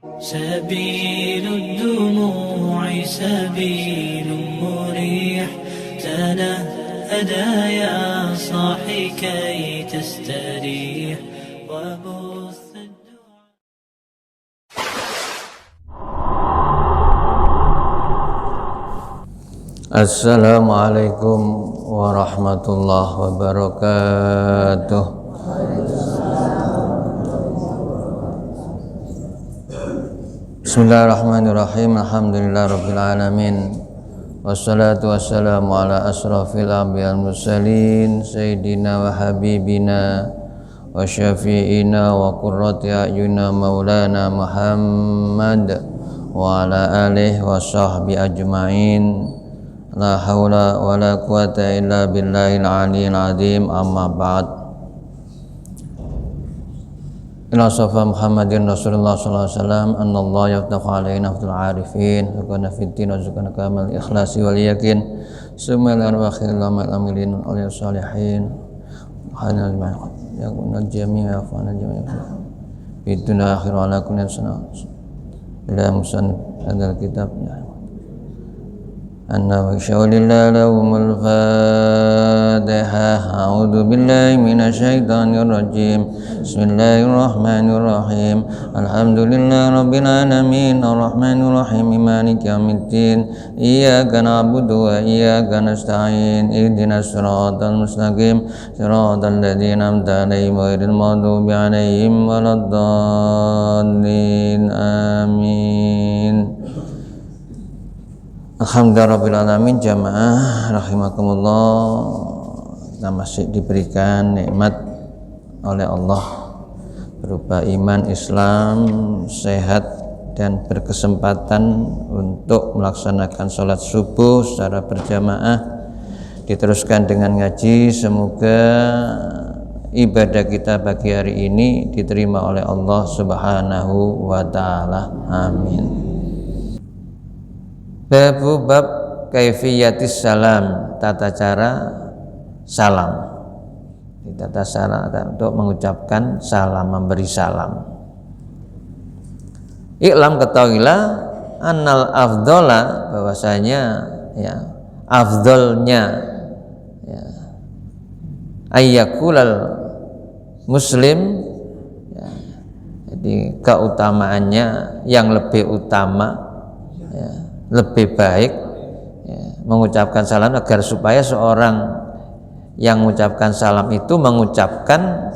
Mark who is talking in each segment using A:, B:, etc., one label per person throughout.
A: سبيل الدموع سبيل مريح تنهدى يا صاحي كي تستريح وبث الدعاء.
B: Assalamualaikum warahmatullahi wabarakatuh. Bismillahirrahmanirrahim. Alhamdulillahirabbil alamin. Wassalatu wassalamu ala asrafil anbiya'il mursalin sayyidina wa habibina wa syafi'ina wa qurrati a'yunina maulana Muhammad wa ala alihi wa sahbihi ajma'in. La haula wa la quwata illa billahil aliyyil azim. Amma ba'd. Ila safa Muhammadin Rasulullah sallallahu alaihi wasallam anna Allah yaftahu alaina fil arifin wa kana fitin wa zakana kamal ikhlasi wal yakin summa al arwakhil lamal amilin al salihin hanal ma yakun al jami'a wa ana jami'a biduna akhir ala kulli sana ila musan hadal kitab anna wa syaulillahi lahumul fatihah. A'udzu billahi minasyaitonir rajim. Bismillahirrahmanirrahim. Alhamdulillahi rabbil alamin arrahmanir rahim maliki yaumiddin. Iyyaka na'budu wa iyyaka nasta'in. Ihdinas siratal mustaqim. Siratal ladzina an'amta 'alaihim ghairil maghdubi 'alaihim waladdallin. Amin. Alhamdulillahirrahmanirrahim. Jamaah rahimakumullah, kita masih diberikan nikmat oleh Allah berupa iman, Islam, sehat dan berkesempatan untuk melaksanakan sholat subuh secara berjamaah, diteruskan dengan ngaji. Semoga ibadah kita pagi hari ini diterima oleh Allah Subhanahu wa ta'ala. Amin. Bab kaifiyatis salam, tata cara salam. Tata cara untuk mengucapkan salam, memberi salam. Iklam, ketahuilah, annal afdhola, bahwasanya ya afdolnya ya, ayyakulal muslim ya, jadi keutamaannya yang lebih utama ya, lebih baik ya, mengucapkan salam, agar supaya seorang yang mengucapkan salam itu mengucapkan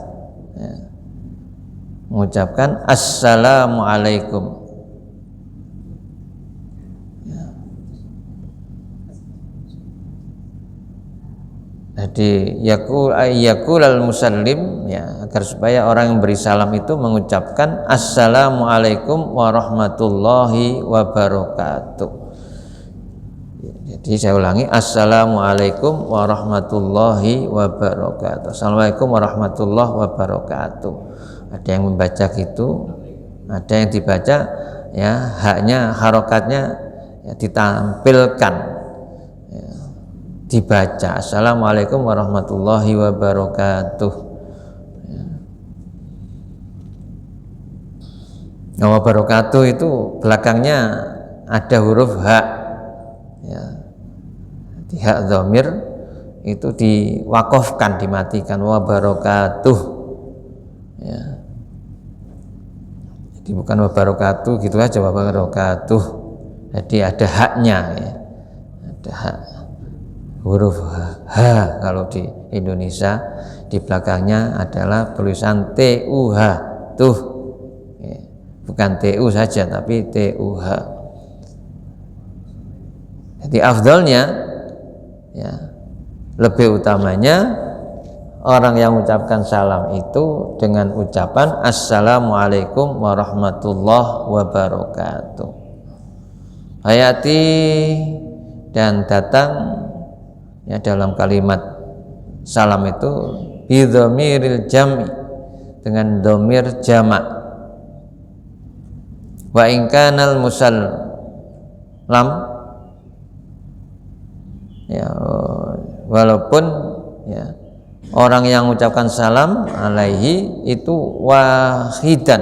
B: assalamualaikum ya. Jadi yakulal musallim ya, agar supaya orang yang beri salam itu mengucapkan assalamualaikum warahmatullahi wabarakatuh. Jadi saya ulangi, assalamualaikum warahmatullahi wabarakatuh. Assalamualaikum warahmatullahi wabarakatuh. Ada yang membaca gitu, ada yang dibaca ya haknya, harokatnya ya, ditampilkan ya, dibaca assalamualaikum warahmatullahi wabarakatuh ya. Nah, wabarakatuh itu belakangnya ada huruf ha ya. Di hak dhamir itu diwakafkan, dimatikan, wabarakatuh ya. Jadi bukan wabarakatuh gitu aja, wabarakatuh. Jadi ada haknya ya. Ada hak, huruf H kalau di Indonesia, di belakangnya adalah tulisan TUH, tuh ya. Bukan TU saja tapi TUH. Jadi afdalnya ya, lebih utamanya orang yang mengucapkan salam itu dengan ucapan assalamualaikum warahmatullahi wabarakatuh. Hayati, dan datang ya dalam kalimat salam itu bidhamiril jam'i, dengan dhamir jamak. Wa in kanal musallam ya, walaupun ya orang yang mengucapkan salam alaihi itu wahidan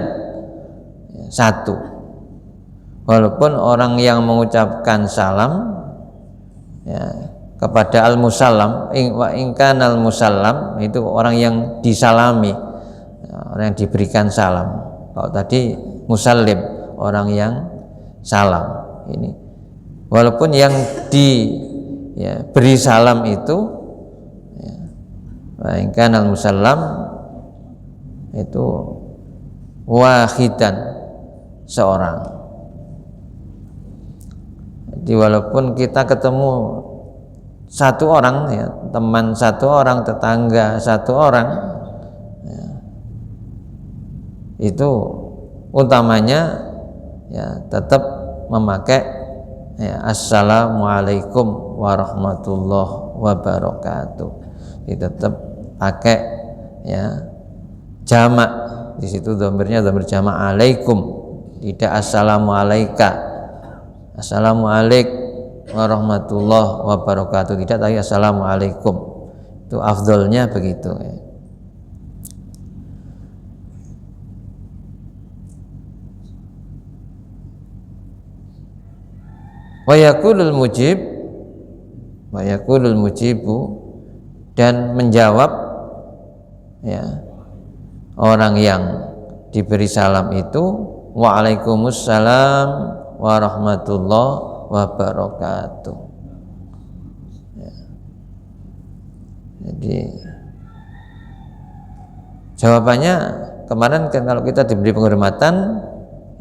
B: ya, satu walaupun orang yang mengucapkan salam ya kepada al-musallam, wa ingkan al-musallam itu orang yang disalami, orang yang diberikan salam. Kalau tadi musallim, orang yang salam. Ini walaupun yang beri salam itu ya, wa ingkan al-musallam itu wahidan, seorang. Jadi walaupun kita ketemu satu orang ya, teman satu orang, tetangga satu orang ya, itu utamanya ya tetap memakai ya, assalamualaikum warahmatullahi wabarakatuh. Tetap pakai ya jamak, di situ dhamirnya dhamir jamak alaikum, tidak assalamualaika, assalamualaikum warahmatullahi wabarakatuh, tidak, tapi assalamualaikum. Itu afdolnya begitu ya. Wa yaqulul mujibu, dan menjawab ya orang yang diberi salam itu waalaikumsalam warahmatullahi wabarakatuh ya. Jadi jawabannya kemarin kan, kalau kita diberi penghormatan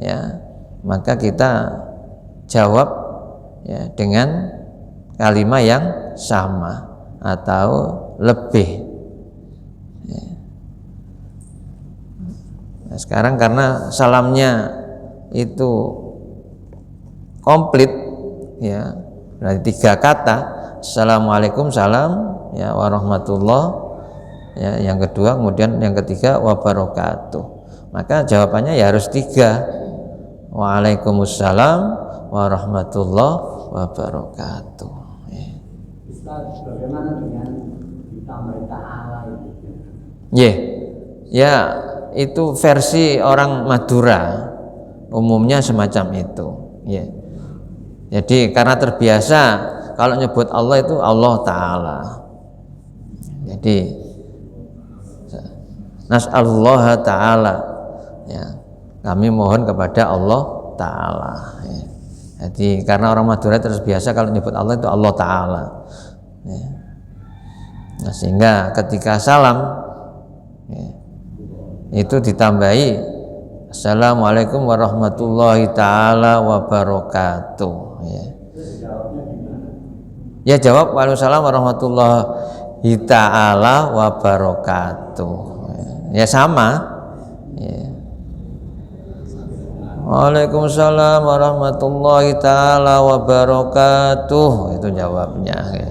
B: ya, maka kita jawab ya dengan kalimat yang sama atau lebih ya. Nah, sekarang karena salamnya itu komplit ya, berarti 3 kata, assalamualaikum salam ya, warahmatullah ya, yang kedua, kemudian yang ketiga wabarakatuh, maka jawabannya ya harus 3, waalaikumsalam warahmatullah wabarakatuh ya.
C: Ustaz, bagaimana dengan ditambah ta'ala itu?
B: Ya itu versi orang Madura, umumnya semacam itu ya. Jadi karena terbiasa kalau nyebut Allah itu Allah Ta'ala. Jadi nas'alullah Ta'ala ya, kami mohon kepada Allah Ta'ala ya. Jadi karena orang Madura terbiasa kalau nyebut Allah itu Allah Ta'ala ya. Nah, sehingga ketika salam ya, itu ditambahi assalamualaikum warahmatullahi ta'ala wabarakatuh ya. Ya jawab waalaikumsalam warahmatullahi ta'ala wabarakatuh ya, sama ya. Waalaikumsalam warahmatullahi ta'ala wabarakatuh, itu jawabnya ya.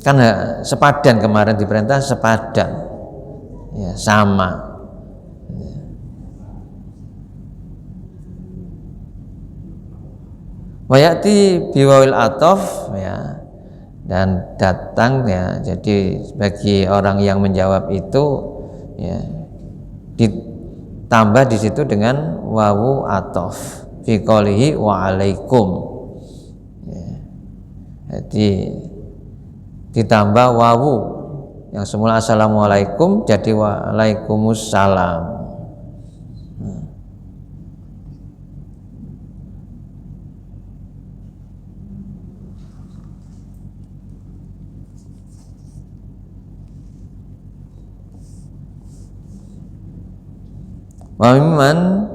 B: Kan sepadan, kemarin diperintah sepadan ya, sama ya. Wayati biwawil atof ya, dan datang ya, jadi bagi orang yang menjawab itu ya ditambah di situ dengan wawu atof fi qoulihi wa alaikum ya. Jadi ditambah wawu yang semula assalamualaikum jadi waalaikumsalam. Wamiman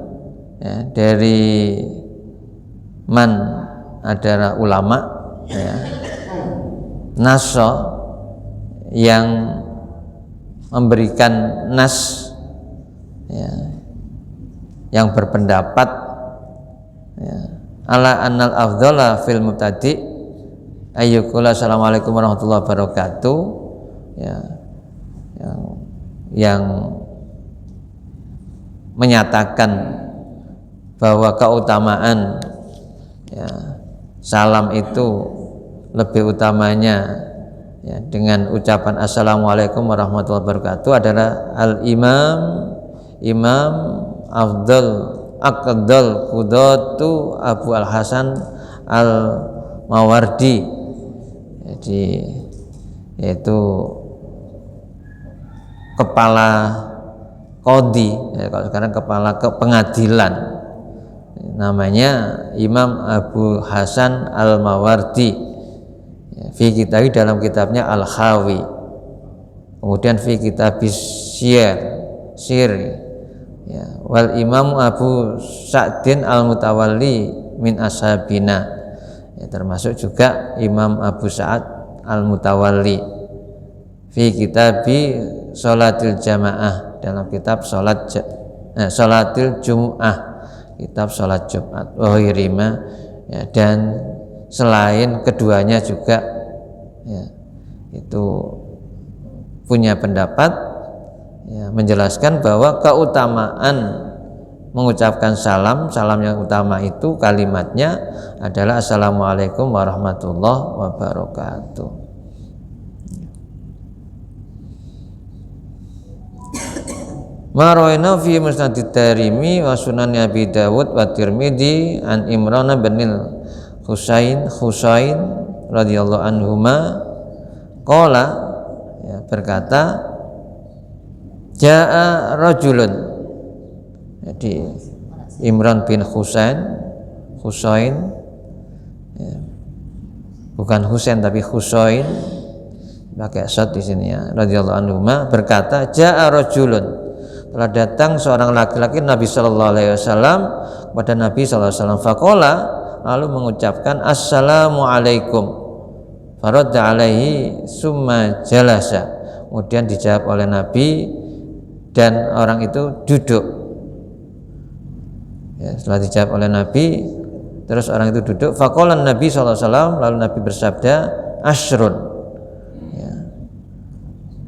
B: ya, dari man adalah ulama ya, naso yang memberikan nas ya, yang berpendapat ya, ala annal afdhala fil mubtadi ayyukula assalamualaikum warahmatullahi wabarakatuh ya, yang menyatakan bahwa keutamaan ya, salam itu lebih utamanya ya, dengan ucapan Assalamualaikum warahmatullahi wabarakatuh adalah Imam Aqdal Qudatu Abu Al-Hasan Al-Mawardi, jadi yaitu kepala qadhi, ya, kalau sekarang kepala pengadilan, namanya Imam Abu Hasan Al-Mawardi, ya, fi kitabi dalam kitabnya Al-Khawi, kemudian fi kitabis Syir, ya, wal Imam Abu Sa'din Al-Mutawalli min ashabina, ya, termasuk juga Imam Abu Sa'ad Al-Mutawalli fi kitabi Sholatil Jamaah, dalam kitab Sholatil Jum'ah, kitab sholat Jumat, wahirima, ya, dan selain keduanya juga, ya, itu punya pendapat, ya, menjelaskan bahwa keutamaan mengucapkan salam yang utama itu kalimatnya adalah Assalamualaikum warahmatullahi wabarakatuh. Maroina fi musnadid Darimi wa sunan Abi Dawud wa Tirmidzi an Imran bin Husain radhiyallahu anhuma qala, ya, berkata jaa rajulun, jadi Imran bin Husain, ya, bukan Husain tapi Husain pakai shad di sini, ya, radhiyallahu anhuma berkata jaa rajulun, telah datang seorang laki-laki Nabi sallallahu alaihi wasallam kepada Nabi sallallahu alaihi wasallam, faqala, lalu mengucapkan assalamualaikum, faradda alaihi summa jalasa, kemudian dijawab oleh Nabi dan orang itu duduk, ya, setelah dijawab oleh Nabi terus orang itu duduk, faqala Nabi sallallahu alaihi wasallam, lalu Nabi bersabda asyrun, ya.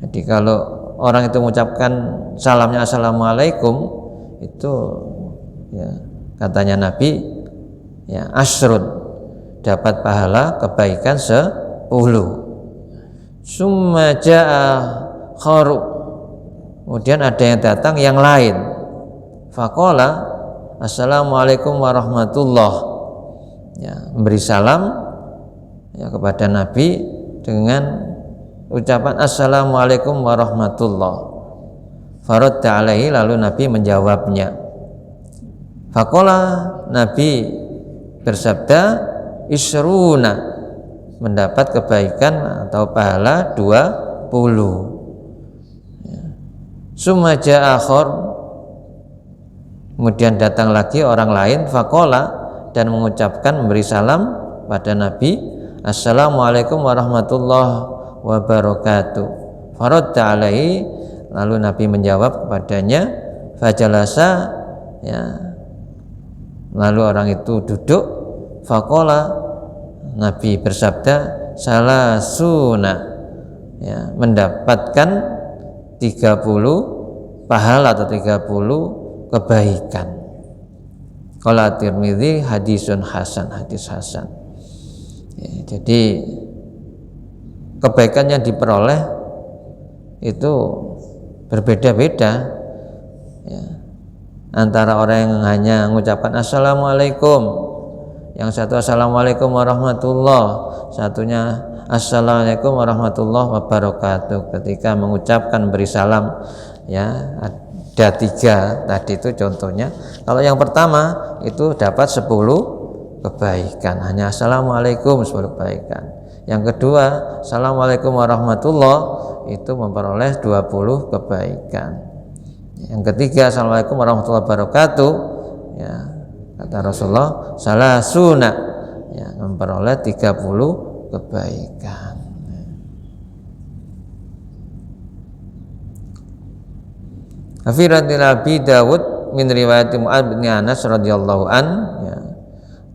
B: Jadi kalau orang itu mengucapkan salamnya assalamualaikum itu, ya, katanya Nabi, ya, asrun, dapat pahala kebaikan 10. Summa jaa kharu, kemudian ada yang datang yang lain, faqala assalamualaikum warahmatullahi, ya, memberi salam, ya, kepada Nabi dengan ucapan assalamualaikum warahmatullahi, faradda alaihi, lalu Nabi menjawabnya, faqala, Nabi bersabda isruna, mendapat kebaikan atau pahala 20. Ya. Summa jaa akhar, kemudian datang lagi orang lain, faqala, dan mengucapkan memberi salam pada Nabi assalamualaikum warahmatullahi wabarakatuh, faradda alaihi, lalu Nabi menjawab kepadanya, fajalasa, ya, lalu orang itu duduk, faqala, Nabi bersabda salasuna, ya, mendapatkan 30 pahala atau 30 kebaikan. Qala Tirmidzi hadisun hasan, hadis hasan, ya, jadi kebaikan yang diperoleh itu berbeda-beda, ya, antara orang yang hanya mengucapkan assalamualaikum, yang satu assalamualaikum warahmatullahi, satunya assalamualaikum warahmatullahi wabarakatuh. Ketika mengucapkan beri salam, ya, ada 3 tadi itu contohnya. Kalau yang pertama itu dapat 10 kebaikan, hanya assalamualaikum 10 kebaikan. Yang kedua, assalamualaikum warahmatullahi, itu memperoleh 20 kebaikan. Yang ketiga, assalamualaikum warahmatullahi wabarakatuh, ya, kata Rasulullah salasuna, ya, memperoleh 30 kebaikan. Hafiratil Abi Dawud min riwayat Mu'ad bin Anas radhiyallahu an, ya,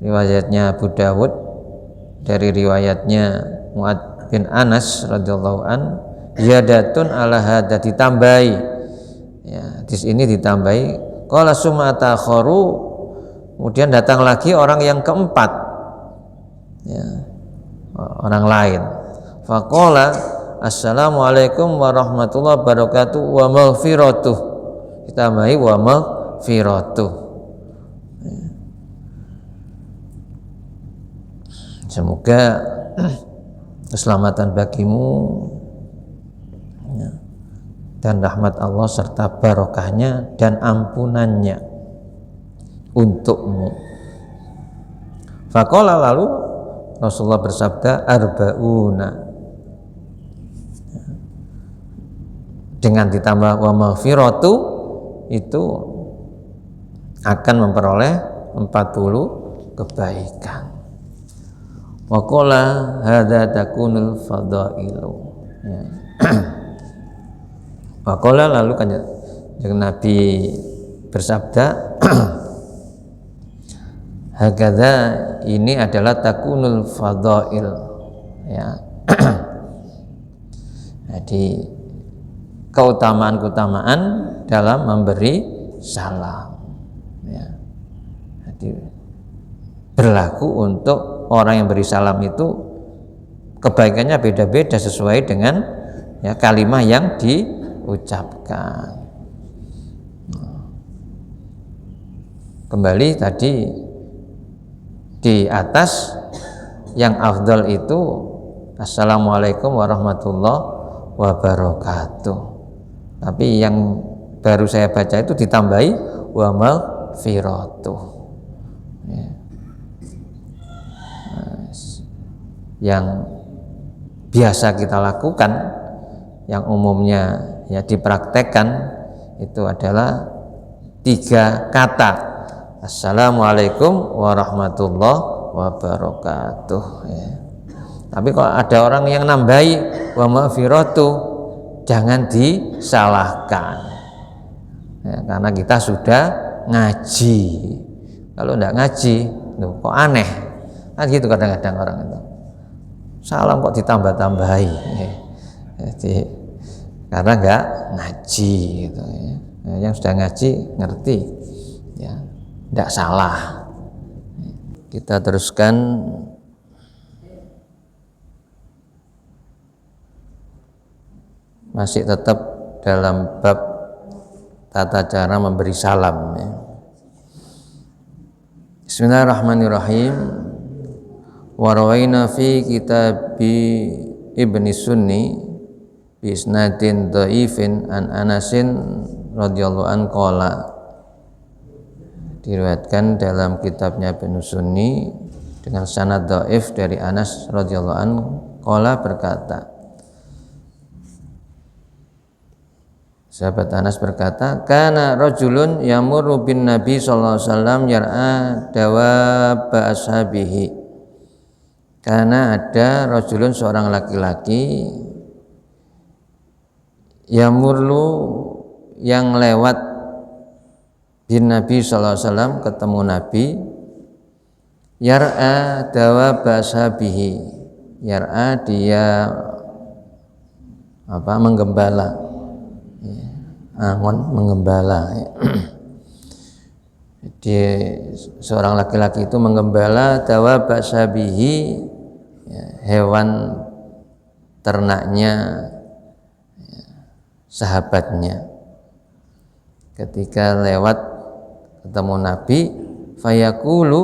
B: riwayatnya Abu Dawud dari riwayatnya Mu'ad bin Anas radhiyallahu an, ziyadatun ala hadza, ditambahi, ya, di sini ditambahi, qala summa ta'kharu, kemudian datang lagi orang yang keempat, ya, orang lain, faqala, Assalamualaikum warahmatullahi wabarakatuh wa maghfiratuh. Ditambahi wa maghfiratuh. Semoga keselamatan bagimu dan rahmat Allah serta barokahnya dan ampunannya untukmu. Faqala, lalu Rasulullah bersabda, arba'una, dengan ditambah wa maghfiratu itu akan memperoleh 40 kebaikan. Wa qala hadza takunul fadailu. Wa qala, lalu kanjeng Nabi bersabda, hakadza, ini adalah takunul fadail, ya. Jadi keutamaan-keutamaan dalam memberi salam, ya. Jadi berlaku untuk orang yang beri salam itu kebaikannya beda-beda sesuai dengan ya kalimat yang diucapkan. Kembali tadi di atas, yang afdal itu Assalamualaikum warahmatullahi wabarakatuh. Tapi yang baru saya baca itu ditambahi wa maghfiratuh, ya. Yang biasa kita lakukan, yang umumnya ya dipraktekkan, itu adalah 3 kata, Assalamualaikum warahmatullahi wabarakatuh, ya. Tapi kalau ada orang yang nambahi wa maghfiratuh, jangan disalahkan, ya, karena kita sudah ngaji. Kalau enggak ngaji, kok aneh kan gitu kadang-kadang orang itu. Salam kok ditambah-tambahi, ya. Jadi karena enggak ngaji gitu, ya. Yang sudah ngaji ngerti, ya, enggak salah. Kita teruskan. Masih tetap dalam bab tata cara memberi salam, ya. Bismillahirrahmanirrahim. Wa rawaina fi kitabi Ibni Sunni bi isnadin dhaifin an Anasin radhiyallahu an qala. Diriwayatkan dalam kitabnya Ibnu Sunni dengan sanad dhaif dari Anas radhiyallahu an qala, berkata, sahabat Anas berkata, kana rajulun yamurru bin Nabi sallallahu alaihi wasallam yar'a dawab ashabihi. Karena ada rajulun, seorang laki-laki, yamurlu, yang lewat, bin Nabi sallallahu alaihi wasallam, ketemu Nabi, yar'a dawab ashabihi. Yar'a, dia menggembala, angon, menggembala. Jadi seorang laki-laki itu menggembala dawab ashabihi, ya, hewan ternaknya, ya, sahabatnya. Ketika lewat ketemu Nabi, fayaqulu,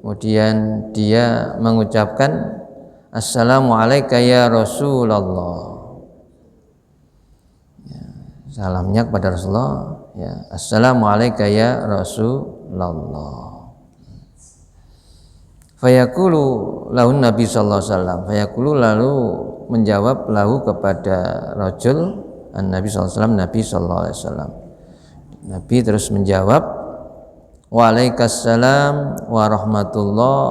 B: kemudian dia mengucapkan, Assalamualaikum ya Rasulullah. Salamnya kepada Rasulullah, ya, Assalamualaikum ya Rasulullah. Fayaqulu lahu Nabi sallallahu alaihi wasallam. Fayaqulu, lalu menjawab lahu kepada rajul, Nabi sallallahu alaihi wasallam, Nabi sallallahu alaihi wasallam. Nabi terus menjawab, Waalaikumsalam warahmatullahi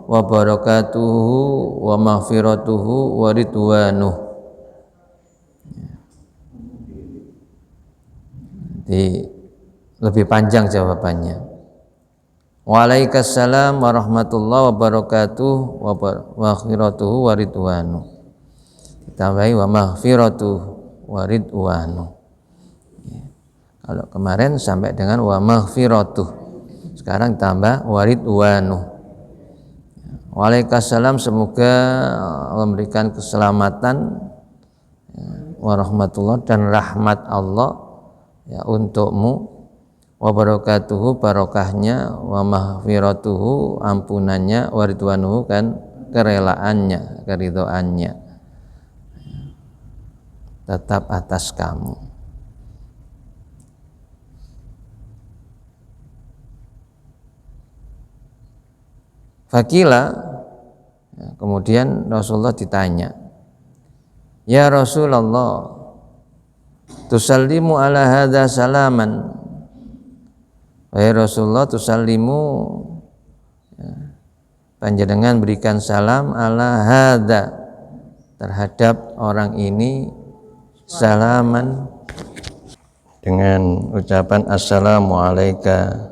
B: wabarakatuhu wa maghfiratuhu wa ridwanuh. Jadi lebih panjang jawabannya. Waalaikumsalam warahmatullahi wabarakatuh wa maghfiratuhu wa ridwanuh. Ditambahi wa maghfiratuhu wa ridwanuh. Ya. Kalau kemarin sampai dengan wa maghfiratuh, sekarang tambah wa ridwanuh. Waalaikumsalam, semoga Allah memberikan keselamatan warahmatullah, dan rahmat Allah ya untukmu, wa barakatuhu, barokahnya, wa mahfiratuhu, ampunannya, wa ridwanuhu, kan kerelaannya, keridhoannya tetap atas kamu. Fakila, ya, kemudian Rasulullah ditanya, ya Rasulullah, tusallimu ala hadza salaman, wahai Rasulullah, tusallimu, ya, panjenengan berikan salam ala hadza, terhadap orang ini, salaman, dengan ucapan assalamu alayka,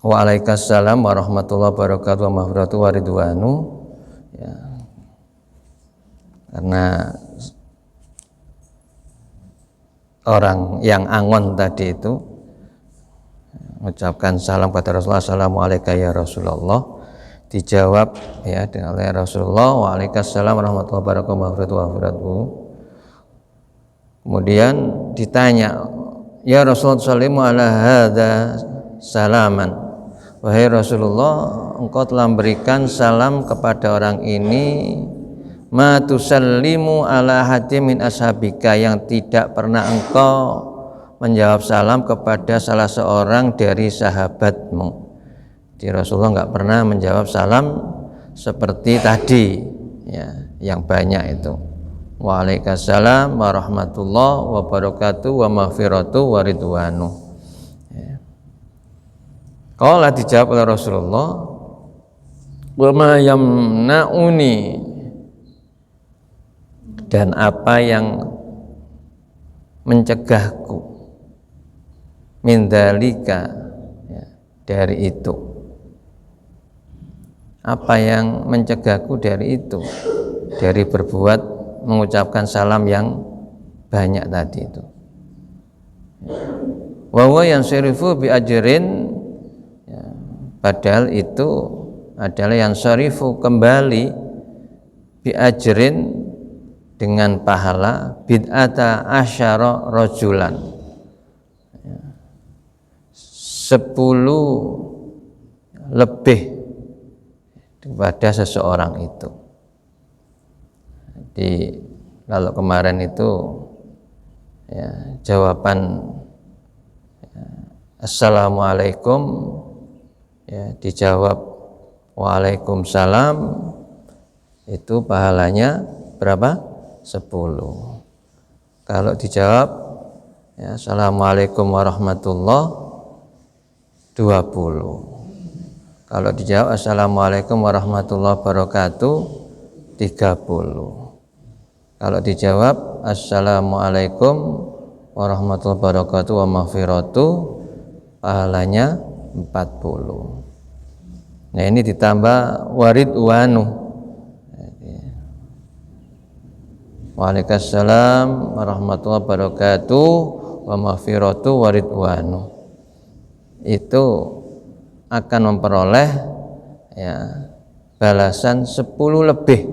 B: wa alaikassalam warahmatullahi wabarakatuh wa maghfiratuhu wa ridwanu, ya, karena orang yang angon tadi itu mengucapkan salam kepada Rasulullah, assalamu alayka ya Rasulullah, dijawab ya dengan oleh Rasulullah, wa alaikassalam warahmatullahi wabarakatuh wa maghfiratuhu. Kemudian ditanya, ya Rasulullah, sallimu ala hadza salaman, wahai Rasulullah, engkau telah memberikan salam kepada orang ini, ma tusallimu ala hadim min ashabika, yang tidak pernah engkau menjawab salam kepada salah seorang dari sahabatmu. Jadi Rasulullah enggak pernah menjawab salam seperti tadi ya, yang banyak itu. Waalaikumsalam warahmatullahi wabarakatuh wa maghfiratuhu wa ridwanu. Qala, dijawab oleh Rasulullah, wa ma yamna'uni, dan apa yang mencegahku, min dzalika, ya, dari itu. Apa yang mencegahku dari itu, dari berbuat mengucapkan salam yang banyak tadi itu. Wa huwa yansarifu bi ajrin, ya, padahal itu adalah yang syarifu, kembali, bi ajrin, dengan pahala, bid'ata asyara rajulan, 10 lebih kepada seseorang itu. Jadi kalau kemarin itu ya, jawaban ya, assalamualaikum, ya, dijawab waalaikumsalam, itu pahalanya berapa? 10. Kalau dijawab ya, assalamualaikum warahmatullahi, 20. Kalau dijawab assalamualaikum warahmatullahi wabarakatuh, 30. Kalau dijawab assalamualaikum warahmatullahi wabarakatuh wa maghfiratuh, pahalanya 40. Nah ini ditambah waridwanu. Waalaikumsalam warahmatullahi wabarakatuh wa maghfiratuh wa ridwanu. Itu akan memperoleh ya, balasan 10 lebih.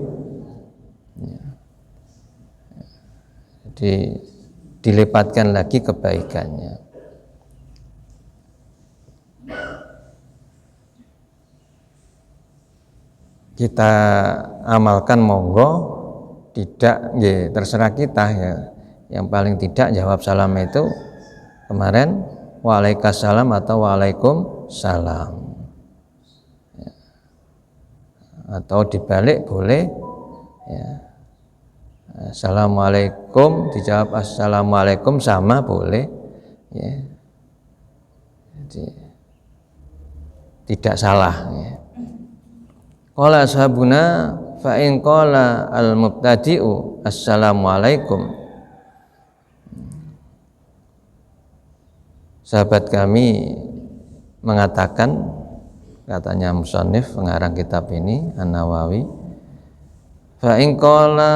B: Ya. Jadi dilipatkan lagi kebaikannya. Kita amalkan monggo, tidak ya, terserah kita ya. Yang paling tidak jawab salam itu kemarin waalaikumsalam atau waalaikumsalam ya. Atau dibalik boleh ya. Assalamualaikum dijawab assalamualaikum, sama boleh ya. Jadi tidak salah ya. Qala ashabuna fa in qala al mubtadi'u assalamualaikum, sahabat kami mengatakan, katanya musannif pengarang kitab ini An-Nawawi, fa in qala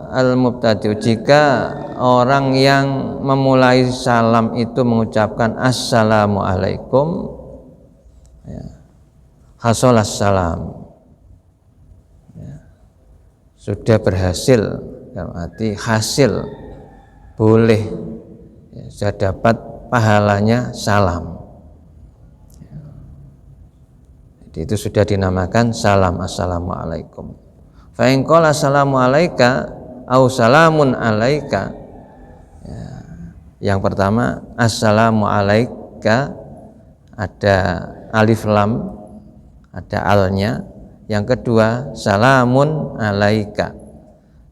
B: al mubtadi'u, jika orang yang memulai salam itu mengucapkan assalamualaikum ya, hasolas salam, sudah berhasil, dalam arti hasil, boleh, ya, sudah dapat pahalanya salam. Jadi itu sudah dinamakan salam, assalamualaikum. Fa in qala assalamu alayka au salamun alaika, ya, yang pertama assalamu alaika ada alif lam, ada alnya. Yang kedua salamun alaika,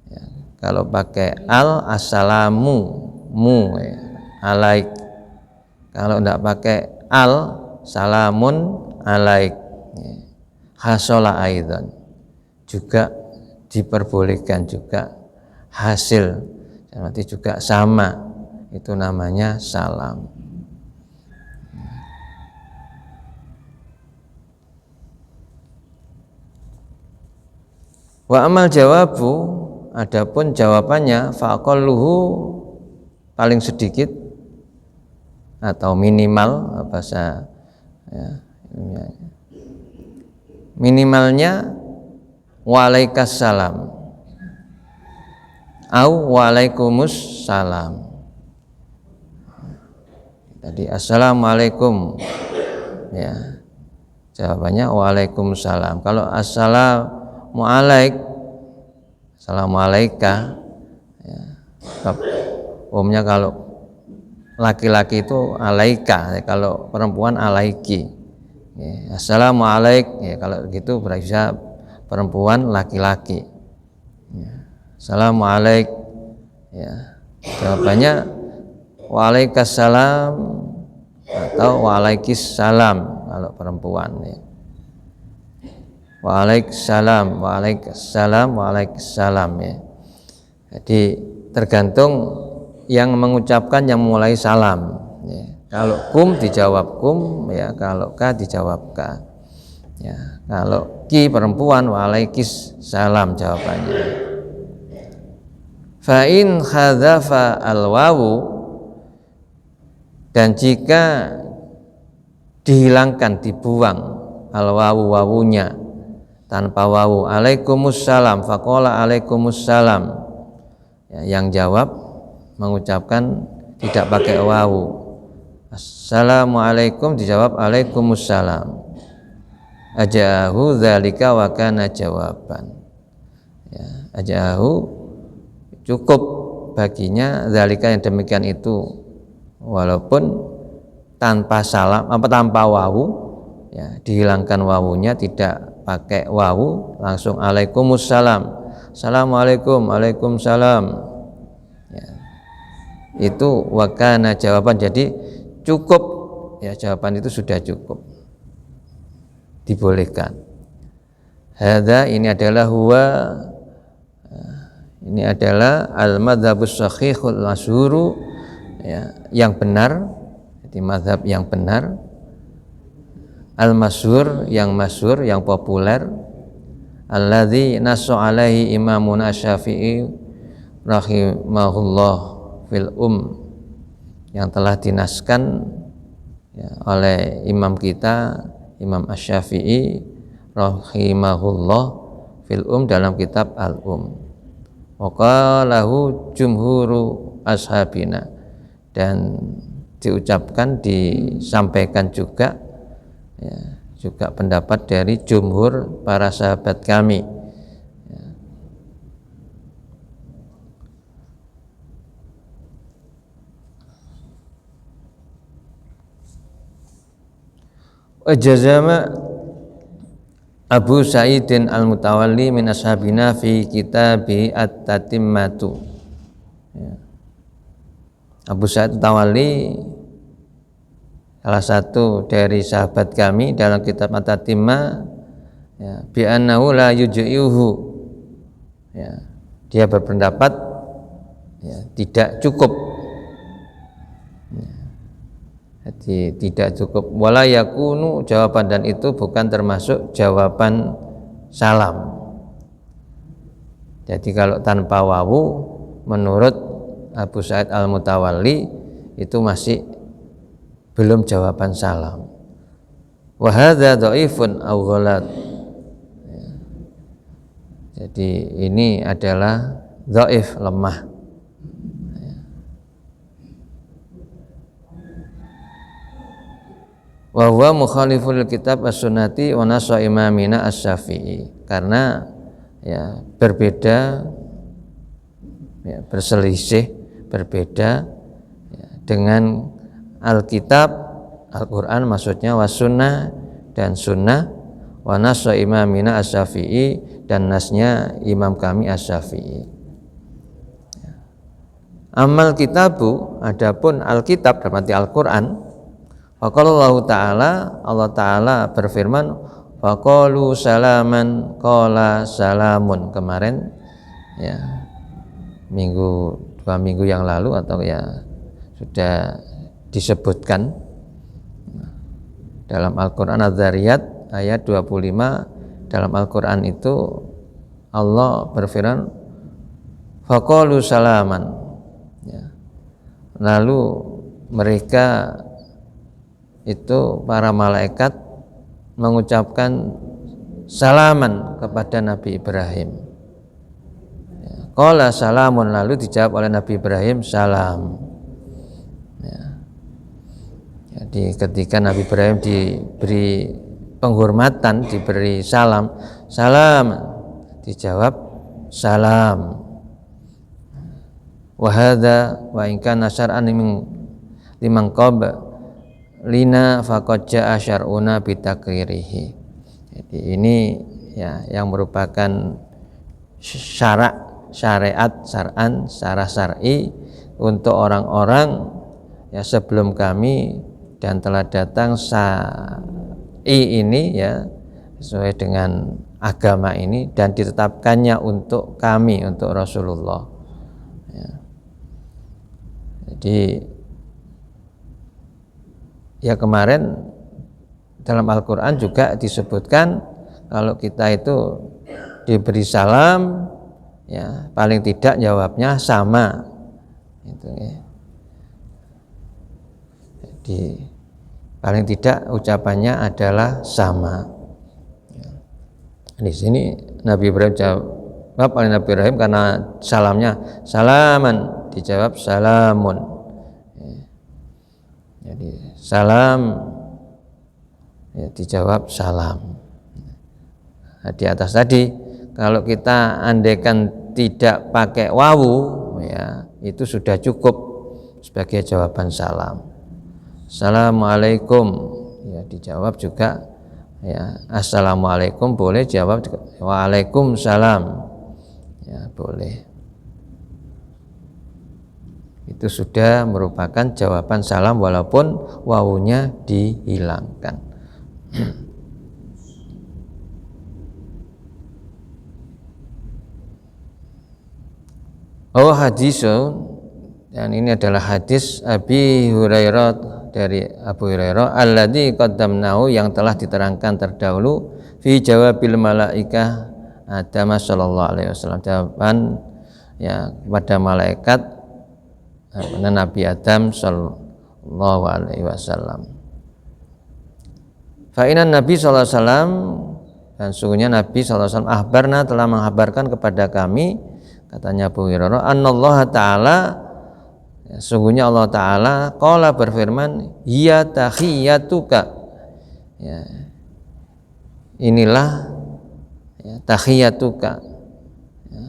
B: ya, kalau pakai al assalamu mu, ya, alaik. Kalau tidak pakai al salamun alaik, ya. Hasola aidan juga diperbolehkan juga, hasil nanti juga sama, itu namanya salam. Wa amal jawabu, adapun jawabannya faqalluhu, paling sedikit atau minimal bahasa, ya, minimalnya waalaikumsalam au waalaikumsalam. Tadi assalamualaikum, ya, jawabannya waalaikumsalam. Kalau assalamualaika, ya, umumnya kalau laki-laki itu alaika, ya, kalau perempuan alaiki, ya, assalamualaik, ya, kalau gitu bisa perempuan laki-laki, ya, assalamualaik, ya, jawabannya waalaikumsalam atau waalaikumsalam kalau perempuan, ya. Waalaikumsalam, waalaikumsalam, waalaikumsalam, ya. Jadi tergantung yang mengucapkan, yang mulai salam, ya. Kalau kum dijawab kum, ya, kalau ka dijawab ka, ya. Kalau ki perempuan waalaikumsalam jawabannya. Fa in hadzafa al-wawu, dan jika dihilangkan, dibuang al-wawu, wawunya tanpa wawu, alaikumussalam, faqala alaikumussalam, ya, yang jawab mengucapkan tidak pakai wawu, assalamualaikum dijawab alaikumussalam, ajahu dzalika wa kana jawaban, ya, ajahu cukup baginya dzalika, yang demikian itu, walaupun tanpa salam, tanpa wawu, ya, dihilangkan wawunya, tidak pakai wawu, langsung alaikumussalam, assalamualaikum, waalaikumsalam, ya, itu wakana jawaban, jadi cukup, ya, jawaban itu sudah cukup, dibolehkan. Hadza, ini adalah huwa, ini adalah al-madzhabus sahihul masyhuru, ya, yang benar, jadi mazhab yang benar, al-masyhur, yang masyhur, yang populer, alladzi nasu alaihi imamuna Syafi'i rahimahullah fil yang telah dinaskan, ya, oleh imam kita, Imam Asy-Syafi'i rahimahullah fil dalam kitab al-um. Wa qalahu jumhuru ashabina, dan diucapkan, disampaikan juga, ya, juga pendapat dari jumhur para sahabat kami, ya. Wajazama Abu Sa'idin al-Mutawalli min ashabina fi kitabi at-tatimmatu, ya. Abu Sa'id al-Mutawalli salah satu dari sahabat kami dalam kitab at-tatimmah, ya, bi annahu la yuj'iuhu, ya, dia berpendapat, ya, tidak cukup, ya, jadi tidak cukup, wala yakunu jawaban, dan itu bukan termasuk jawaban salam. Jadi kalau tanpa wawu, menurut Abu Sa'id al-Mutawalli itu masih belum jawaban salam. Wa hadza dhaifun aw ghalat, Jadi ini adalah dhaif, lemah. Wa huwa mukhaliful kitab as-sunnati wa nasa imamina as-Syafi'i, karena ya berbeda, ya, berselisih, berbeda ya, dengan Alkitab, Al-Quran maksudnya, was sunnah dan sunnah, wa nasa imamina as-Syafi'i dan nasnya imam kami as-Syafi'i. Amal kitabu, adapun Alkitab berarti Al-Quran. Faqalallahu ta'ala, Allah ta'ala berfirman, faqalu salaman qala salamun. Kemarin ya, 2 minggu yang lalu atau ya sudah disebutkan dalam Al-Quran Az-Zariyat ayat 25. Dalam Al-Quran itu Allah berfirman faqalu salaman ya. Lalu mereka itu, para malaikat, mengucapkan salaman kepada Nabi Ibrahim. Qala salamun, lalu dijawab oleh Nabi Ibrahim salam. Ya. Jadi ketika Nabi Ibrahim diberi penghormatan, diberi salam, salam, dijawab salam. Wa hadza wa in kana syar'an liman qaba lina faqad jaa syar'una bitakririhi. Jadi ini ya yang merupakan syariat syar'an, secara syar'i untuk orang-orang ya sebelum kami, dan telah datang syai ini ya sesuai dengan agama ini, dan ditetapkannya untuk kami, untuk Rasulullah ya. Jadi ya kemarin dalam Al-Quran juga disebutkan kalau kita itu diberi salam ya paling tidak jawabnya sama itu ya. Jadi paling tidak ucapannya adalah sama ya. Di sini Nabi Ibrahim jawab oleh Nabi Ibrahim karena salamnya salaman, dijawab salamun ya. Jadi salam ya, dijawab salam. Nah, di atas tadi kalau kita andaikan tidak pakai wawu ya itu sudah cukup sebagai jawaban salam. Assalamualaikum ya dijawab juga ya assalamualaikum, boleh jawab waalaikumsalam ya boleh. Itu sudah merupakan jawaban salam walaupun wawunya dihilangkan. Oh hadisun, dan ini adalah hadis Abi Hurairah, dari Abu Hurairah, alladzi qaddamnahu, yang telah diterangkan terdahulu, fi jawabil malaikah Adam sallallahu alaihi wasallam, jawaban ya kepada malaikat Nabi Adam sallallahu alaihi wasallam. Fa inna Nabi sallallahu alaihi wasallam, dan sungguhnya Nabi sallallahu alaihi wasallam akhbarna, telah menghabarkan kepada kami, katanya Abu Hurairah, annallaha ta'ala, ya, sungguhnya Allah Ta'ala qala berfirman, ya tahiyyatuka, ya, inilah ya, tahiyyatuka ya,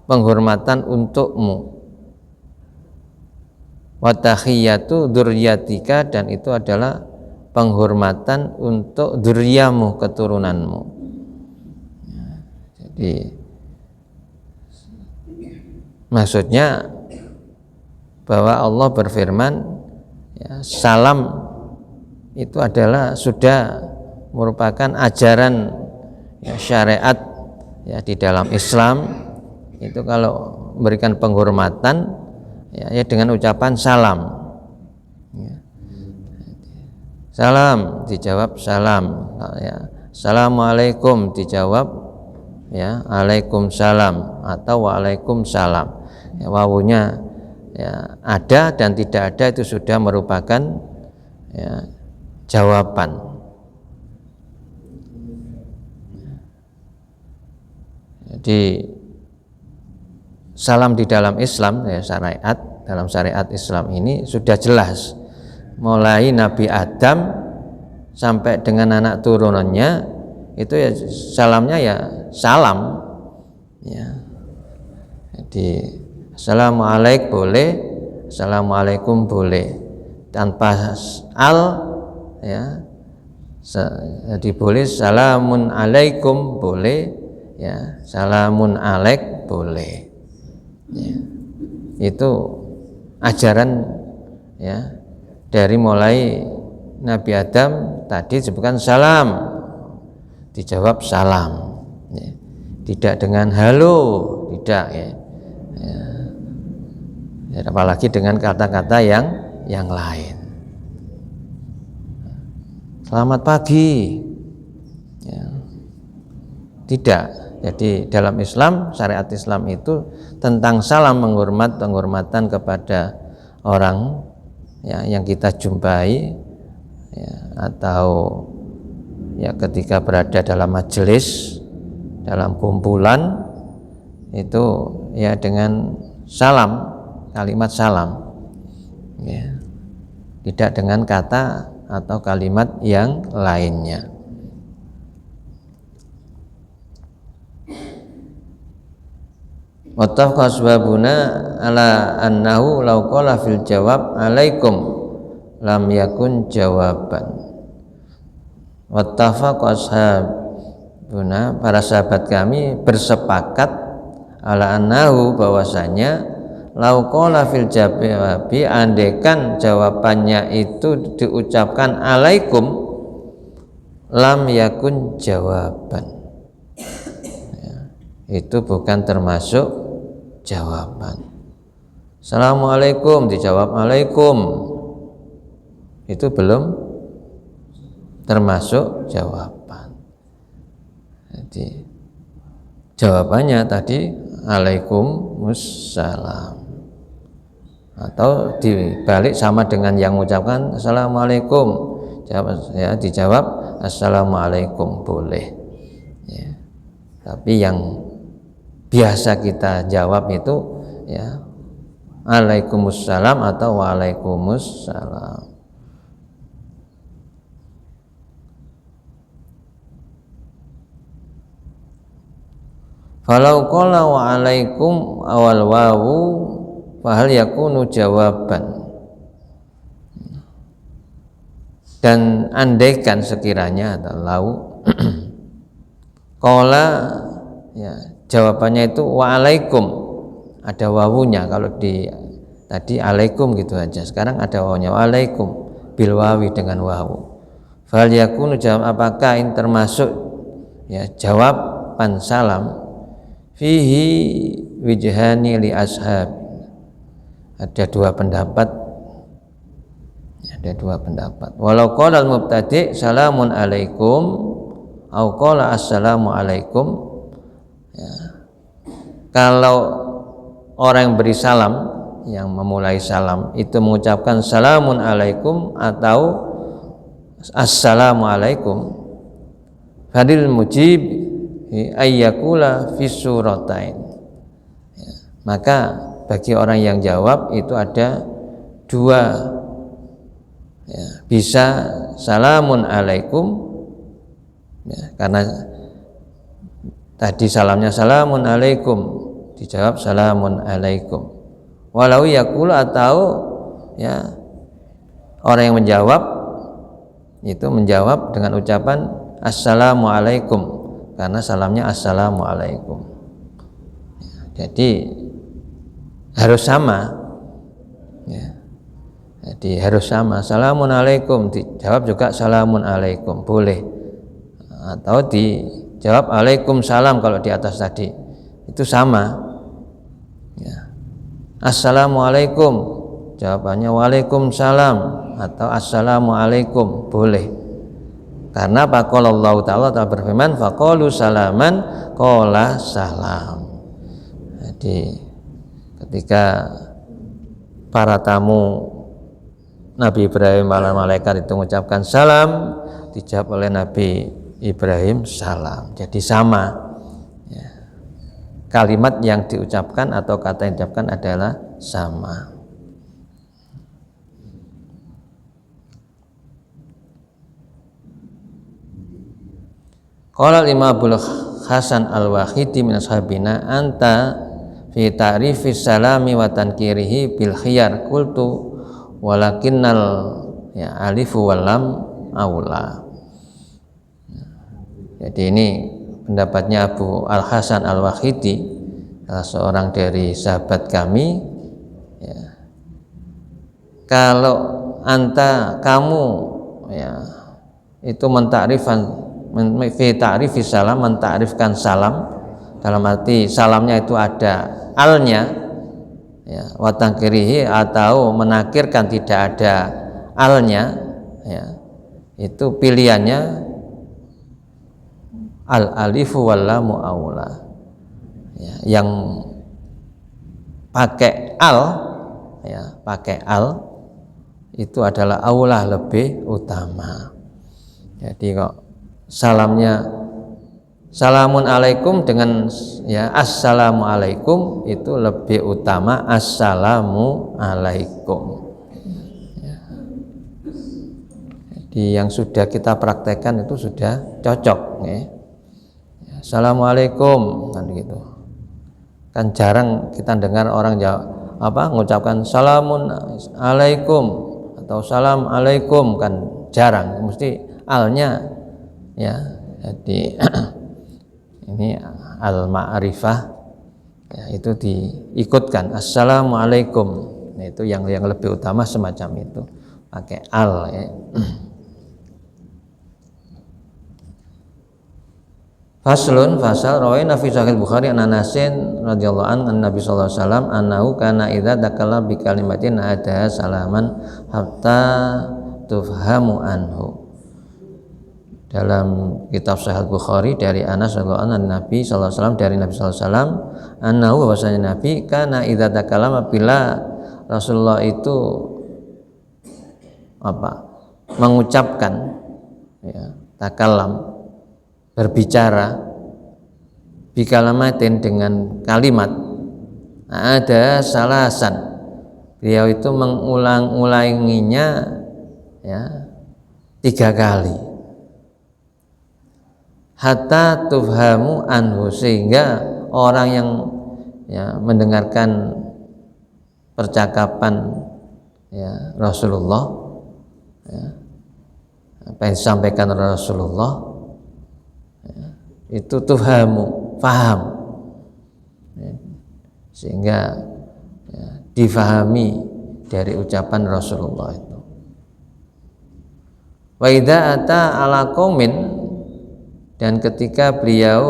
B: penghormatan untukmu, wa tahiyyatu dzurriyyatika, dan itu adalah penghormatan untuk dzurriyamu, keturunanmu ya, jadi maksudnya bahwa Allah berfirman ya, salam itu adalah sudah merupakan ajaran ya, syariat ya di dalam Islam. Itu kalau memberikan penghormatan ya dengan ucapan salam ya. Salam dijawab salam ya. Assalamualaikum dijawab ya Waalaikumsalam atau Waalaikumsalam ya, wawunya ya ada dan tidak ada itu sudah merupakan ya, jawaban. Jadi salam di dalam Islam, ya, dalam syariat Islam ini sudah jelas, mulai Nabi Adam sampai dengan anak turunannya itu ya salamnya ya salam, ya. Jadi assalamualaikum boleh, assalamualaikum boleh, tanpa al, ya. Jadi boleh salamun alaikum boleh, ya, salamun alaik boleh, ya. Itu ajaran, ya, dari mulai Nabi Adam tadi disebutkan salam, dijawab salam, ya. Tidak dengan halo, tidak, ya. Ya, apalagi dengan kata-kata yang lain. Selamat pagi, ya. Tidak. Jadi dalam Islam, syariat Islam itu tentang salam, penghormatan kepada orang, ya, yang kita jumpai, ya, atau ya ketika berada dalam majelis, dalam kumpulan itu ya dengan salam, kalimat salam, ya, tidak dengan kata atau kalimat yang lainnya. Wattafaqa asbabuna ala annahu law qala fil jawab alaikum lam yakun jawaban. Wattafaqa ashabuna, para sahabat kami bersepakat, ala annahu, bahwasanya law qala fil jawabi, andekan jawabannya itu diucapkan alaikum, lam yakun jawaban, ya, itu bukan termasuk jawaban. Assalamualaikum dijawab alaikum, itu belum termasuk jawaban. Jadi jawabannya tadi alaikumussalam, atau dibalik sama dengan yang mengucapkan assalamualaikum, ya, dijawab assalamualaikum boleh, ya. Tapi yang biasa kita jawab itu ya alaikumussalam atau waalaikumsalam. Falau qala wa alaikum awal wawu fahal yakunu jawaban. Dan andaikan sekiranya atau lau qala, ya, jawabannya itu waalaikum, ada wawunya. Kalau di tadi alaikum gitu aja, sekarang ada wawunya waalaikum bil wawi dengan wawu. Fal yakunu, jawab apakah ini termasuk, ya, jawaban salam. Fihi wijhani li ashab, ada dua pendapat, walau qala al mubtadi salamun alaikum au qala assalamu alaikum, ya. Kalau orang yang beri salam, yang memulai salam itu mengucapkan salamun alaikum atau assalamu alaikum, fadil mujib ayyakula fi suratain, ya, maka bagi orang yang jawab itu ada dua, ya, bisa salamun alaikum, ya, karena tadi salamnya salamun alaikum, dijawab salamun alaikum. Walau yakul, atau, ya, orang yang menjawab itu menjawab dengan ucapan assalamu alaikum, karena salamnya assalamu alaikum, ya, jadi harus sama, ya. Jadi harus sama, salamun alaikum dijawab juga salamun alaikum boleh, atau dijawab alaikumsalam kalau di atas tadi itu sama, ya. Assalamualaikum jawabannya waalaikumsalam atau assalamu alaikum boleh, karena faqala Allah Ta'ala berfirman faqalu salaman qala salam. Jadi ketika para tamu Nabi Ibrahim para malaikat itu mengucapkan salam, dijawab oleh Nabi Ibrahim salam, jadi sama, ya. kalimat yang diucapkan atau kata yang diucapkan adalah sama. Qala Imam Abul Hasan Al-Wahidi min ashabina anta fi ta'rifis salami wa tankirihi bil khiyar qultu walakinnal alifu wal lam aula. Jadi ini pendapatnya Abu Al-Hasan Al-Wahidi, salah seorang dari sahabat kami, ya. Kalau kamu itu fi ta'rifis salam, mentakrifkan salam dalam arti salamnya itu ada alnya, ya, wa tankirihi atau menakirkan tidak ada alnya, ya, itu pilihannya al alifu wal lamu aula, ya, yang pakai al, ya, pakai al itu adalah aula, lebih utama. Jadi kok salamnya salamun alaikum dengan ya assalamu alaikum itu lebih utama assalamu alaikum. Jadi yang sudah kita praktekkan itu sudah cocok, ya. Assalamualaikum kan gitu. Kan jarang kita dengar orang mengucapkan salamun alaikum atau salam alaikum, kan jarang, mesti alnya, ya. Jadi ini al-ma'rifah, ya, itu diikutkan assalamualaikum. Nah, itu yang lebih utama semacam itu, pakai al, ya. Faslun fasal rawaina fi sahih Bukhari an Anasin radhiyallahu an Nabi sallallahu alaihi wasallam annahu kana idza dakalla bi kalimatin ada salaman hatta tufhamu anhu. Dalam kitab Sahih Bukhari dari Anas radhiyallahu anhu Nabi sallallahu alaihi wasallam, dari Nabi sallallahu alaihi wasallam annahu, bahwasanya Nabi kana idza takallama, bila Rasulullah itu mengucapkan, ya, takallam, berbicara, bikalamatin, dengan kalimat, ada salasan, beliau itu mengulang-ulanginya, ya, 3 kali, hatta tufhamu anhu, sehingga orang yang, ya, mendengarkan percakapan, ya, Rasulullah, ya, apa yang disampaikan oleh Rasulullah, ya, itu tufhamu, faham, ya, sehingga, ya, difahami dari ucapan Rasulullah itu. Wa idza ata ala qaumin, dan ketika beliau,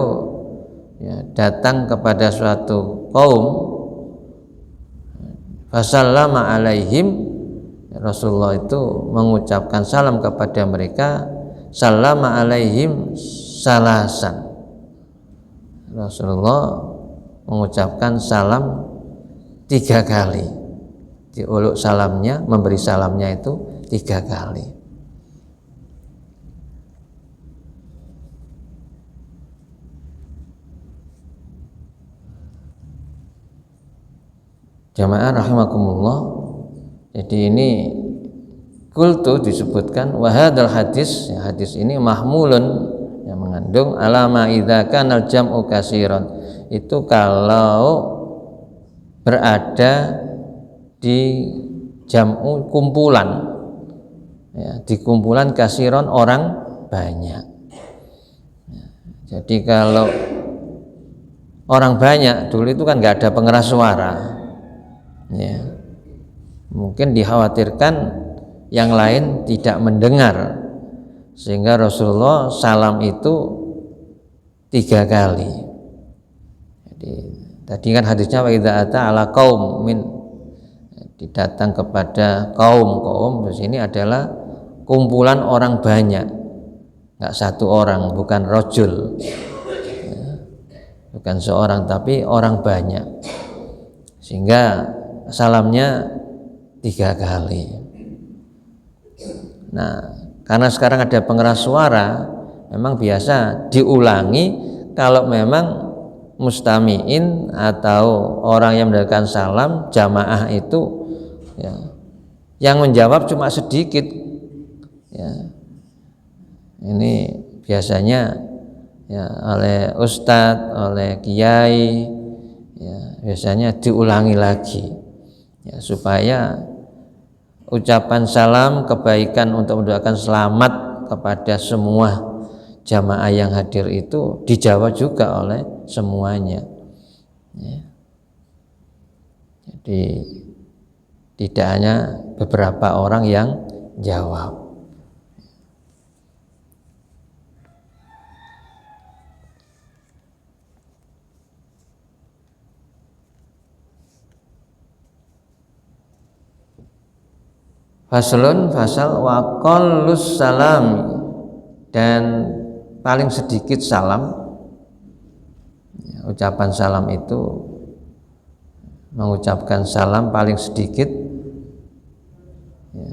B: ya, datang kepada suatu kaum, fasallama alaihim, Rasulullah itu mengucapkan salam kepada mereka, sallama alaihim salasan, Rasulullah mengucapkan salam 3 kali, diuluk salamnya, memberi salamnya itu 3 kali. Jamaah rahimakumullah. Jadi ini kultu disebutkan wahadal hadis, ya, hadis ini mahmulun, yang mengandung alama idza kanal jam'u kasiran, itu kalau berada di jam'u, kumpulan, ya, di kumpulan kasiron, orang banyak, ya. Jadi kalau orang banyak dulu itu kan nggak ada pengeras suara, ya, mungkin dikhawatirkan yang lain tidak mendengar, sehingga Rasulullah salam itu 3 kali. Jadi tadi kan hadisnya wa idza ata ala qaumin, datang kepada kaum, di sini adalah kumpulan orang banyak, nggak 1 orang, bukan rojul, ya, bukan seorang, tapi orang banyak, sehingga salamnya 3 kali. Nah, karena sekarang ada pengeras suara, memang biasa diulangi kalau memang mustami'in atau orang yang mendapatkan salam jamaah itu ya, yang menjawab cuma sedikit ya. Ini biasanya ya oleh ustadz, oleh kiai ya, biasanya diulangi lagi ya, supaya ucapan salam kebaikan untuk mendoakan selamat kepada semua jamaah yang hadir itu dijawab juga oleh semuanya ya. Jadi tidak hanya beberapa orang yang jawab. Faslun fasal wa qallus salam, dan paling sedikit salam ya, ucapan salam itu mengucapkan salam paling sedikit ya,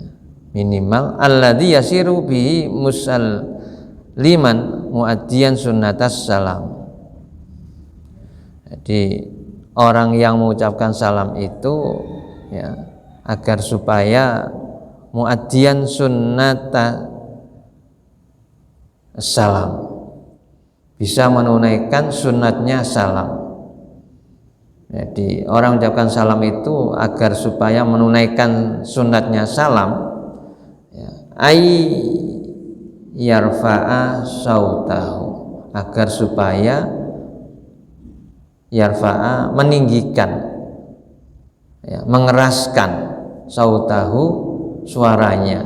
B: minimal alladzi yasiru bihi musalliman muaddiyan sunnatas salam. Jadi orang yang mengucapkan salam itu ya, agar supaya muaddiyan sunnata salam, bisa menunaikan sunatnya salam. Jadi orang mengucapkan salam itu agar supaya menunaikan sunatnya salam ya, ay yarfa'a sautahu, agar supaya yarfa'a meninggikan ya, mengeraskan sautahu suaranya,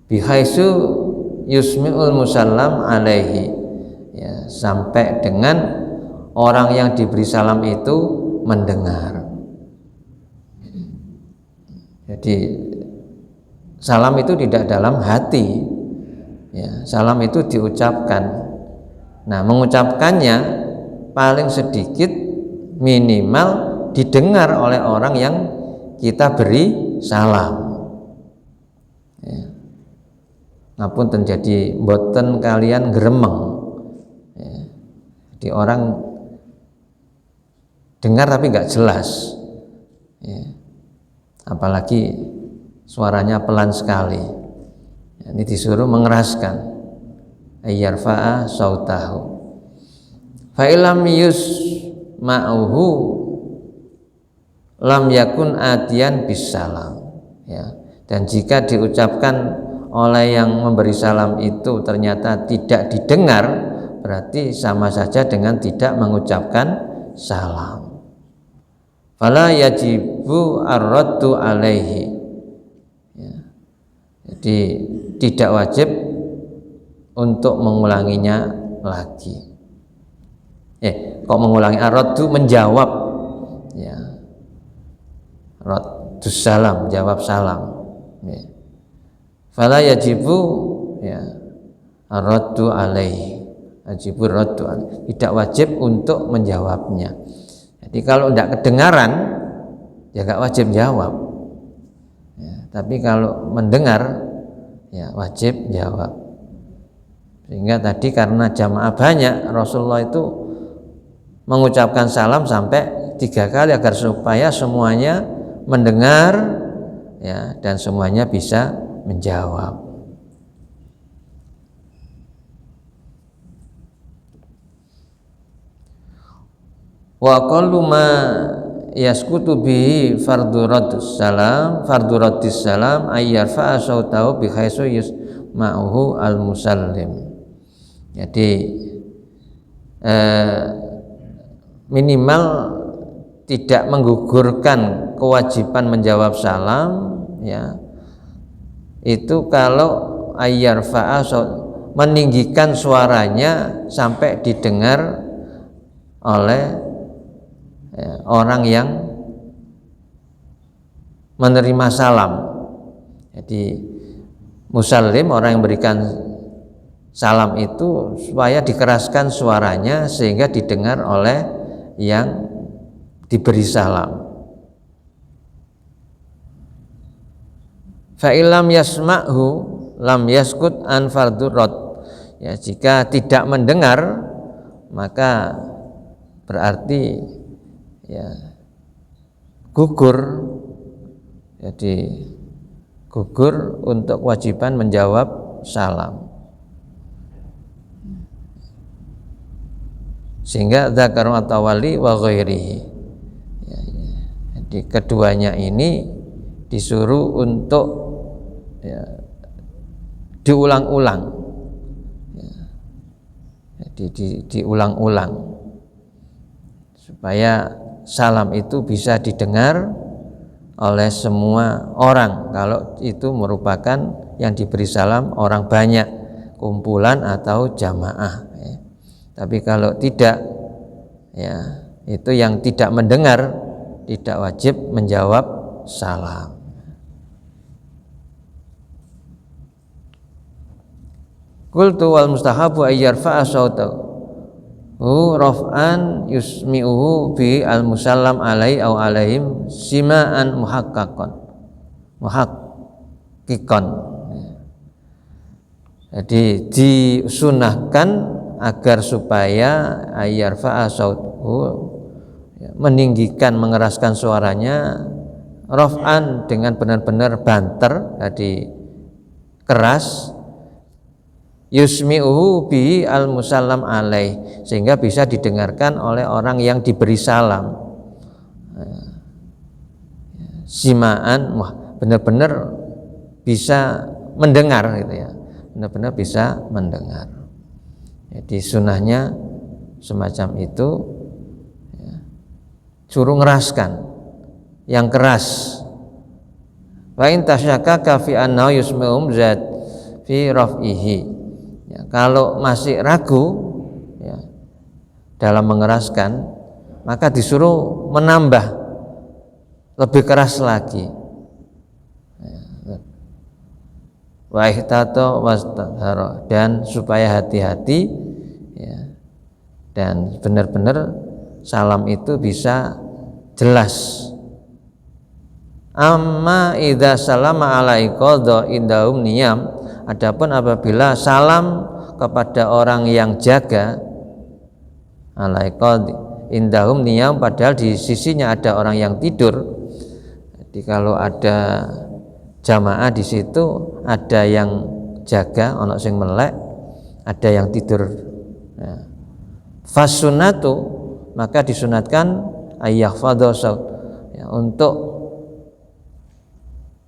B: bihaitsu yusmi'ul musallam alaihi ya, sampai dengan orang yang diberi salam itu mendengar. Jadi salam itu tidak dalam hati ya, salam itu diucapkan. Nah, mengucapkannya paling sedikit minimal didengar oleh orang yang kita beri salam ya. Ngapun terjadi boten kalian gremeng ya. Jadi orang dengar tapi nggak jelas ya. Apalagi suaranya pelan sekali ya, ini disuruh mengeraskan ayyarfa'a sautahu fa ilam yusma'uhu lam yakun atiyan bisalam ya. Dan jika diucapkan oleh yang memberi salam itu ternyata tidak didengar, berarti sama saja dengan tidak mengucapkan salam. Fala yajibu ar-raddu alaihi ya. Jadi tidak wajib untuk mengulanginya lagi. Kok mengulangi? Ar-raddu menjawab ya, raddus salam, jawab salam ya. Fala yajibu ya ar-raddu alaihi, wajibur raddu alaihi, tidak wajib untuk menjawabnya. Jadi kalau tidak kedengaran ya nggak wajib jawab ya, tapi kalau mendengar ya wajib jawab. Sehingga tadi karena jamaah banyak, Rasulullah itu mengucapkan salam sampai 3 kali agar supaya semuanya mendengar ya, dan semuanya bisa menjawab. Wa qallu ma yaskutu bihi fardhu raddus salam ayyarfa'a sautahu bi haitsu yusma'uhu al-musallim. Jadi minimal tidak menggugurkan kewajiban menjawab salam ya, itu kalau ayyarfa'a meninggikan suaranya sampai didengar oleh orang yang menerima salam. Jadi musallim, orang yang berikan salam itu supaya dikeraskan suaranya sehingga didengar oleh yang diberi salam. Fa illam yasma'hu lam yaskut an fardhu rad. Ya, jika tidak mendengar maka berarti ya gugur, jadi gugur untuk kewajiban menjawab salam. Sehingga dzakaru at-tawali wa ghairihi. Jadi keduanya ini disuruh untuk diulang-ulang. Jadi diulang-ulang supaya salam itu bisa didengar oleh semua orang. Kalau itu merupakan yang diberi salam orang banyak, kumpulan atau jamaah. Tapi kalau tidak, ya itu yang tidak mendengar tidak wajib menjawab salam. Qultu wal mustahabu ayyarfa'a sautahu raf'an yusmi'uhu bi al musallam alai au alaihim sima'an muhaqqaqan. Jadi disunahkan agar supaya ayyarfa'a sautahu, meninggikan, mengeraskan suaranya, raf'an dengan benar-benar banter, jadi keras, yusmi'uhu bihi al musallam alaih, sehingga bisa didengarkan oleh orang yang diberi salam. Sima'an, benar-benar bisa mendengar gitu ya, benar-benar bisa mendengar. Jadi sunnahnya semacam itu ya, suruh ngeraskan yang keras. Wa in tasyakaka fi annahu yusmi'um zat fi raf'ihi. Ya, kalau masih ragu ya, dalam mengeraskan, maka disuruh menambah lebih keras lagi. Wa ihtato wastadhara, dan supaya hati-hati ya, dan benar-benar salam itu bisa jelas. Amma idza salama ala iqadha indahum niyam, adapun apabila salam kepada orang yang jaga, ala iqadhi indahum niyam, padahal di sisinya ada orang yang tidur. Jadi kalau ada jamaah di situ, ada yang jaga, ono sing melek, ada yang tidur. Ya. Fasunatu, maka disunatkan ayyahfadha saut, ya, untuk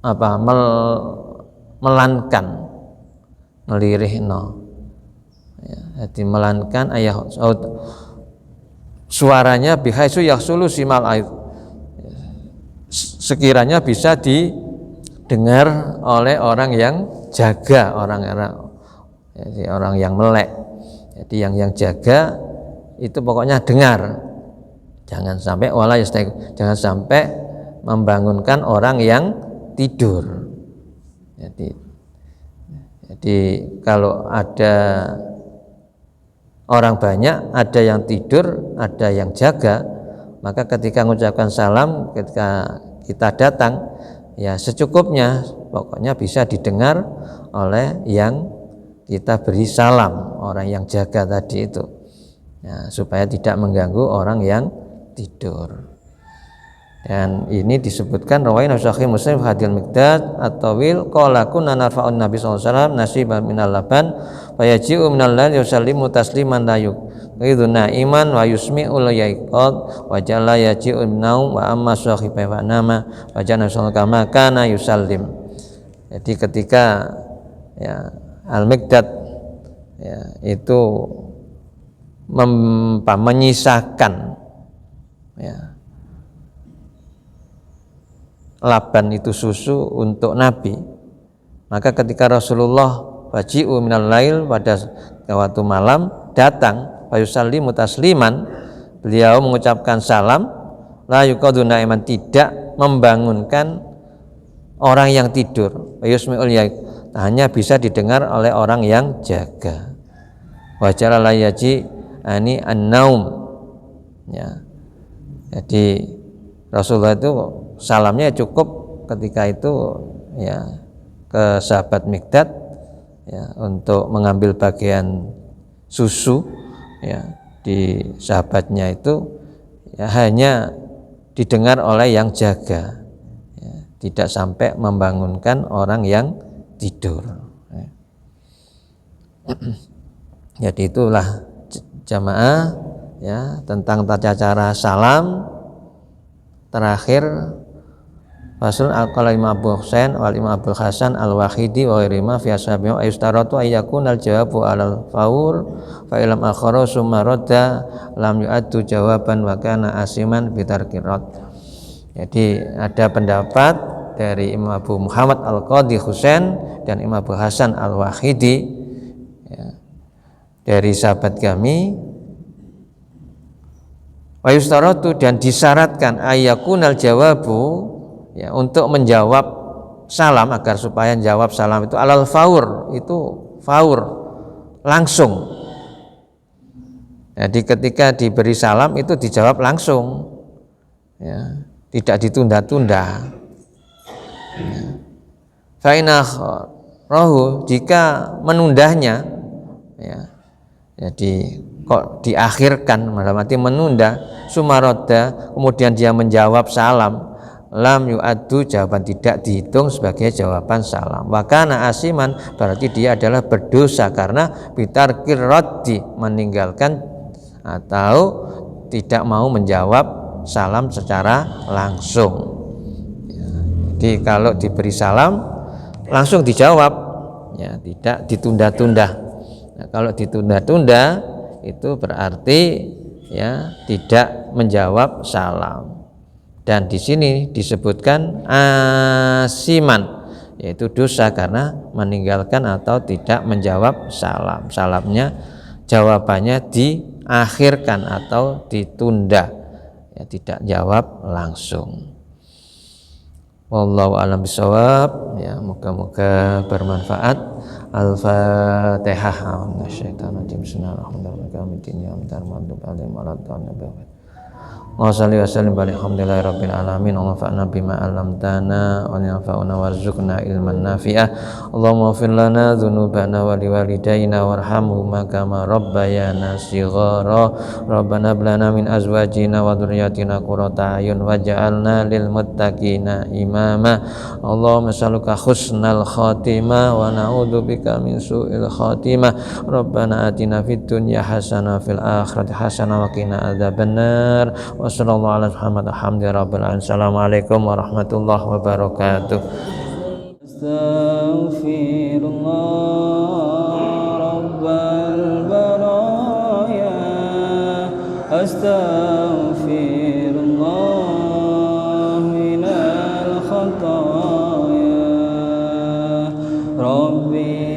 B: apa? Melankan, ngelirihno. Ya, jadi melankan ayah saut suaranya bihaisu yahsulu simal aid, sekiranya bisa didengar oleh orang yang jaga, jadi orang yang melek. Jadi yang jaga itu pokoknya dengar, jangan sampai jangan sampai membangunkan orang yang tidur. Jadi kalau ada orang banyak, ada yang tidur, ada yang jaga, maka ketika mengucapkan salam, ketika kita datang, ya secukupnya, pokoknya bisa didengar oleh yang kita beri salam, orang yang jaga tadi itu, ya, supaya tidak mengganggu orang yang tidur. Dan ini disebutkan rawain Sahih Muslim hadil Miqdad at-Tawil qala kunna narfa'un Nabi sallallahu alaihi wasallam nasiban minal laban fa yaji'u minal lail yusallimu tasliman la yuqiduna iman wa yusmi'ul yaiqad wa jalla yaji'u naum wa amma sahibai fa nama wa jana sallallahu kana yusallim. Jadi ketika ya Al-Miqdad ya itu menyisakan ya laban itu susu untuk Nabi, maka ketika Rasulullah waji'u minal lail, pada waktu malam datang, fayusallimu tasliman, beliau mengucapkan salam, la yuqaduna iman, tidak membangunkan orang yang tidur, fayusmi'ul yaik, hanya bisa didengar oleh orang yang jaga. Wajala la yaji ani an-naum ya. Jadi Rasulullah itu salamnya cukup ketika itu ya ke sahabat Miqdad ya untuk mengambil bagian susu ya, di sahabatnya itu ya hanya didengar oleh yang jaga, ya, tidak sampai membangunkan orang yang tidur. Jadi itulah jamaah ya tentang tata cara salam. Terakhir Faslun al-qala Imam Abu Husain wal Imam Abdul Hasan al-Wahidi wa ghairima fi ashabihi ayustaratu ayyakun al-jawabu alal faur fa ilam akhara summa radda lam yu'addu jawaban wa kana asiman bi tarkir rad. Jadi ada pendapat dari Imam Abu Muhammad Al-Qadhi Husain dan Imam Abu Hasan Al-Wahidi ya, dari sahabat kami wa yustaratu dan disyaratkan ayyakunal jawabu ya, untuk menjawab salam agar supaya jawab salam itu alal faur, itu faur langsung. Jadi ketika diberi salam itu dijawab langsung ya, tidak ditunda-tunda. Fa inna rohu jika menundanya ya, jadi kok diakhirkan dalam arti menunda sumaroda kemudian dia menjawab salam lam yu'addu jawaban tidak dihitung sebagai jawaban salam wa kana asiman berarti dia adalah berdosa karena bitarkir raddi meninggalkan atau tidak mau menjawab salam secara langsung ya, jadi kalau diberi salam langsung dijawab ya, tidak ditunda-tunda. Nah, kalau ditunda-tunda itu berarti ya tidak menjawab salam. Dan di sini disebutkan asiman, yaitu dosa karena meninggalkan atau tidak menjawab salam. Salamnya jawabannya diakhirkan atau ditunda, ya, tidak jawab langsung. Wallahu a'lam bishawab. Ya, moga-moga bermanfaat. Al-Fatihah. Wa salli wa sallim alhamdulillahi rabbil alamin wa nafa'na bima 'allamtana wa yanfa'una warzuqna ilman nafi'ah. Allahumma ighfir lana dzunubana wa liwalidayna warhamhuma kama rabbayana shighara. Rabbana hab lana min azwajina wa dhurriyyatina qurrata a'yun waj'alna lil muttaqina imama. Allahumma nas'aluka husnal khatimah wa na'udzubika min su'il khatimah. Rabbana atina fid dunya hasanah fil akhirati hasanah wa qina adzabannar. Wassallallahu ala Muhammad alhamdulillahi rabbil alamin. Assalamualaikum warahmatullahi wabarakatuh. Astaghfirullah rabbal baraya. Astaghfirullah minal khataya. Rabbi